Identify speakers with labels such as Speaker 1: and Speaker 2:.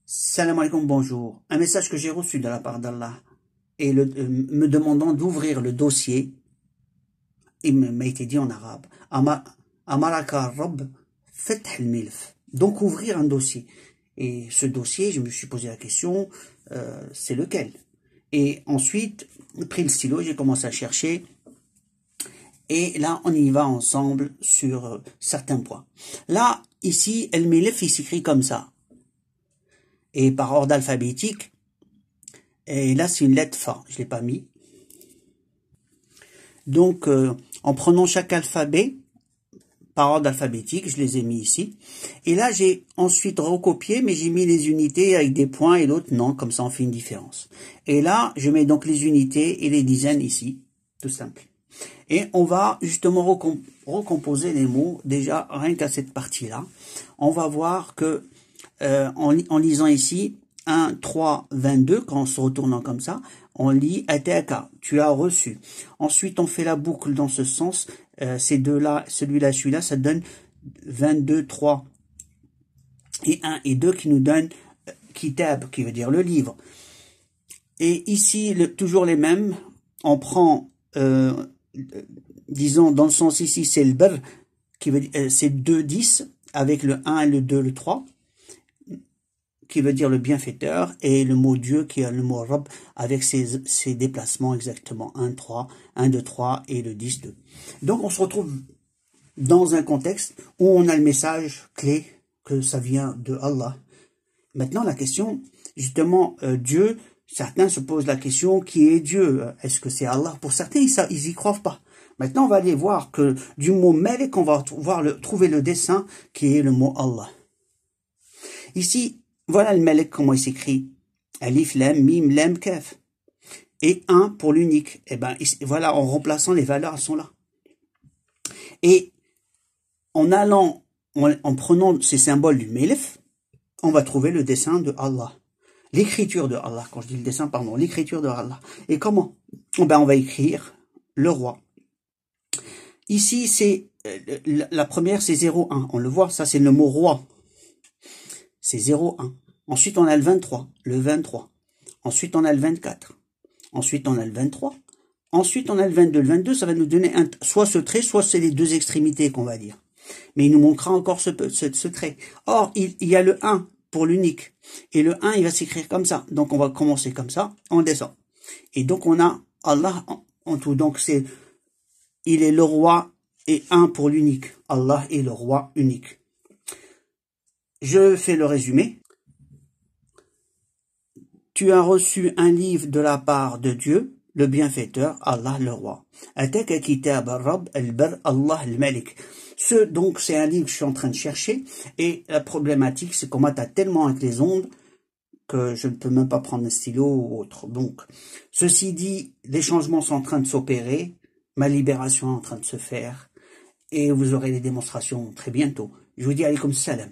Speaker 1: Salam alaikum, bonjour. Un message que j'ai reçu de la part d'Allah et me demandant d'ouvrir le dossier. Il m'a été dit en arabe. Amaraka Rabb fath al-milf. Donc ouvrir un dossier. Et ce dossier, je me suis posé la question, c'est lequel? Et ensuite, j'ai pris le stylo, j'ai commencé à chercher. Et là, on y va ensemble sur certains points. Là, ici, al-milf, il s'écrit comme ça. Et par ordre alphabétique. Et là, c'est une lettre Fa. Je ne l'ai pas mis. Donc, en prenant chaque alphabet, par ordre alphabétique, je les ai mis ici. Et là, j'ai ensuite recopié, mais j'ai mis les unités avec des points et l'autre non. Comme ça, on fait une différence. Et là, je mets donc les unités et les dizaines ici. Tout simple. Et on va justement recomposer les mots. Déjà, rien qu'à cette partie-là. On va voir que en lisant ici 1, 3, 22, quand on se retournant comme ça, on lit Ataka, tu as reçu. Ensuite, on fait la boucle dans ce sens. Ces deux-là, celui-là, ça donne 22, 3 et 1 et 2 qui nous donne Kitab, qui veut dire le livre. Et ici, toujours les mêmes. On prend, disons, dans le sens ici, c'est le Ber, qui veut dire, c'est 2, 10, avec le 1, le 2, le 3. Qui veut dire le bienfaiteur, et le mot Dieu qui est le mot Rabb avec ses déplacements exactement 1, 3, 1, 2, 3 et le 10, 2. Donc on se retrouve dans un contexte où on a le message clé que ça vient de Allah. Maintenant la question, justement, Dieu, certains se posent la question, qui est Dieu? Est-ce que c'est Allah? Pour certains, ils y croient pas. Maintenant on va aller voir que du mot Malik, on va trouver le dessin qui est le mot Allah. Ici, voilà le Malik, comment il s'écrit. Alif, Lam, Mim, Lam, Kaf. Et 1 pour l'unique. Et ben, voilà, en remplaçant les valeurs, elles sont là. Et en allant, en prenant ces symboles du Melef, on va trouver le dessin de Allah. L'écriture de Allah. Quand je dis le dessin, pardon, l'écriture de Allah. Et comment? Ben, on va écrire le roi. Ici, c'est, la première, c'est 0,1. On le voit, ça, c'est le mot roi. C'est 0,1. Ensuite, on a le 23, le 23. Ensuite, on a le 24. Ensuite, on a le 23. Ensuite, on a le 22. Le 22, ça va nous donner soit ce trait, soit c'est les deux extrémités qu'on va dire. Mais il nous manquera encore ce trait. Or, il y a le 1 pour l'unique. Et le 1, il va s'écrire comme ça. Donc, on va commencer comme ça, on descend. Et donc, on a Allah en tout. Donc, il est le roi et 1 pour l'unique. Allah est le roi unique. Je fais le résumé. Tu as reçu un livre de la part de Dieu, le bienfaiteur, Allah le roi. Ataka kitab Rabb al-Bar Allah al-Malik. Donc, c'est un livre que je suis en train de chercher. Et la problématique, c'est qu'on m'attaque tellement avec les ondes que je ne peux même pas prendre un stylo ou autre. Donc, ceci dit, les changements sont en train de s'opérer. Ma libération est en train de se faire. Et vous aurez les démonstrations très bientôt. Je vous dis alaykoum salam.